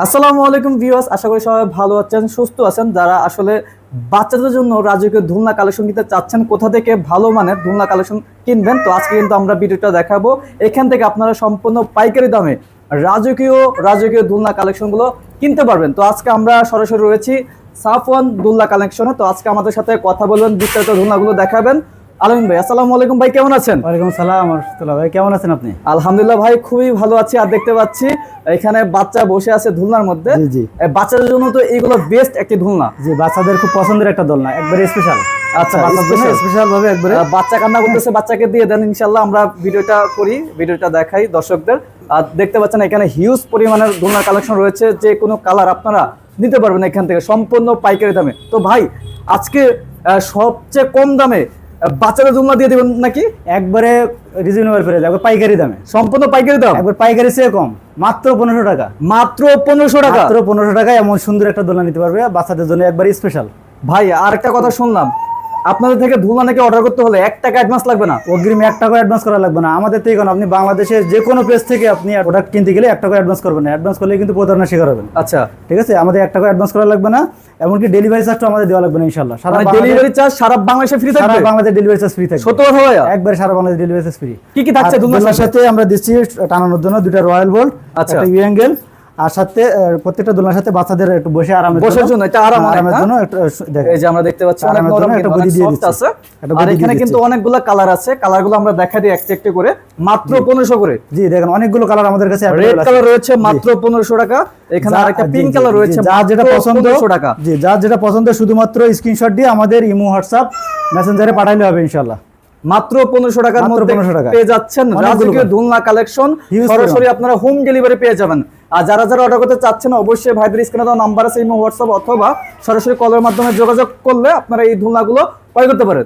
আসসালামু আলাইকুম ভিউয়ার্স, আশা করি সবাই ভালো আছেন, সুস্থ আছেন। যারা আসলে বাচ্চাদের জন্য রাজকীয় দোলনা কালেকশন কিনতে চাচ্ছেন, কোথা থেকে ভালো মানের দোলনা কালেকশন কিনবেন, তো আজকে কিন্তু আমরা ভিডিওটা দেখাবো। এখান থেকে আপনারা সম্পূর্ণ পাইকারি দামে রাজকীয় দোলনা কালেকশনগুলো কিনতে পারবেন। তো আজকে আমরা সরাসরি রয়েছি সাফওয়ান দোলনা কালেকশনে। তো আজকে আমাদের সাথে কথা বলবেন, বিস্তারিত দোলনাগুলো দেখাবেন আলামিন ভাই। আসসালামু আলাইকুম ভাই, কেমন আছেন? ওয়ালাইকুম আসসালাম রাহমাতুল্লাহ। ভাই কেমন আছেন আপনি? আলহামদুলিল্লাহ ভাই, খুবই ভালো আছি। আর দেখতে পাচ্ছি এখানে বাচ্চা বসে আছে দোলনার মধ্যে। জি জি, বাচ্চাদের জন্য তো এইগুলো বেস্ট একটি দোলনা। জি বাচ্চাদের খুব পছন্দের একটা দোলনা, একবারে স্পেশাল। আচ্ছা, বাচ্চার জন্য স্পেশাল ভাবে একবারে। বাচ্চা কান্না করতেছে, বাচ্চাকে দিয়ে দেন, ইনশাআল্লাহ আমরা ভিডিওটা দেখাই দর্শকদের। আর দেখতে পাচ্ছেন এখানে হিউজ পরিমাণের দোলনার কালেকশন রয়েছে, যে কোনো কালার আপনারা নিতে পারবেন এখান থেকে সম্পূর্ণ পাইকারি দামে। তো ভাই আজকে সবচেয়ে কম দামে বাচ্চাদের দোলনা দিয়ে দিবেন নাকি? একবারে রিজনেবল প্রাইস, একবার পাইকারি দামে, সম্পূর্ণ পাইকারি দাম, একবার পাইকারি চেয়ে কম, মাত্র 1500 টাকা। মাত্র 1500 টাকা, মাত্র 1500 টাকায় এমন সুন্দর একটা দোলনা নিতে পারবে বাচ্চাদের জন্য, একবারে স্পেশাল। ভাই আর একটা কথা শুনলাম, আপনাদের থেকে দোলনা নাকি অর্ডার করতে হলে 1 টাকা অ্যাডভান্স লাগবে না? অগ্রিম 1 টাকা অ্যাডভান্স করা লাগবে না আমাদের থেকে। আপনি বাংলাদেশের যে কোনো প্লেস থেকে আপনি প্রোডাক্ট কিনতে গেলে 1 টাকা অ্যাডভান্স করবেন না। অ্যাডভান্স করলে কিন্তু প্রতারণা শিকার হবেন। আচ্ছা ঠিক আছে, আমাদের 1 টাকা অ্যাডভান্স করা লাগবে না, এমনকি ডেলিভারি চার্জও আমাদের দেওয়া লাগবে না ইনশাআল্লাহ। ডেলিভারি চার্জ সারা বাংলাদেশে ফ্রি থাকবে? সারা বাংলাদেশে ডেলিভারি চার্জ ফ্রি থাকবে। সত্য কথা ভাইয়া? একবারে সারা বাংলাদেশে ডেলিভারি চার্জ ফ্রি। কি কি থাকছে দোলনার সাথে? আমরা দিচ্ছি টানানোর জন্য 2টা রয়্যাল বোল্ট, আচ্ছা, একটা ইউ অ্যাঙ্গেল, আর সাথে প্রত্যেকটা দোলনার সাথে বাচ্চাদের একটু বসে আরামের জন্য এটা আরামের জন্য এই যে আমরা দেখতে পাচ্ছি অনেক নরম একটা গদি দিয়ে দিচ্ছি আছে। আর এখানে কিন্তু অনেকগুলো কালার আছে, কালারগুলো আমরা দেখাই দিই একটা একটা করে। মাত্র 1500 করে। জি দেখেন, অনেকগুলো কালার আমাদের কাছে। রেড কালার রয়েছে মাত্র 1500 টাকা। এখানে আরেকটা পিঙ্ক কালার রয়েছে, যার যেটা পছন্দ 1500 টাকা। জি, যার যেটা পছন্দ শুধুমাত্র স্ক্রিনশট দিয়ে আমাদের ইমো, হোয়াটসঅ্যাপ, মেসেঞ্জারে পাঠাইলে হবে ইনশাআল্লাহ। মাত্র 1500 টাকার মধ্যে পেয়ে যাচ্ছেন রাজকীয় দোলনা কালেকশন। সরাসরি আপনারা হোম ডেলিভারি পেয়ে যাবেন। আর যারা অর্ডার করতে চাচ্ছেন, অবশ্যই ভাইদের স্ক্রিনে দেওয়া নাম্বার আছে, ইমো, হোয়াটসঅ্যাপ অথবা সরাসরি কলের মাধ্যমে যোগাযোগ করলে আপনারা এই দোলনাগুলো ক্রয় করতে পারেন।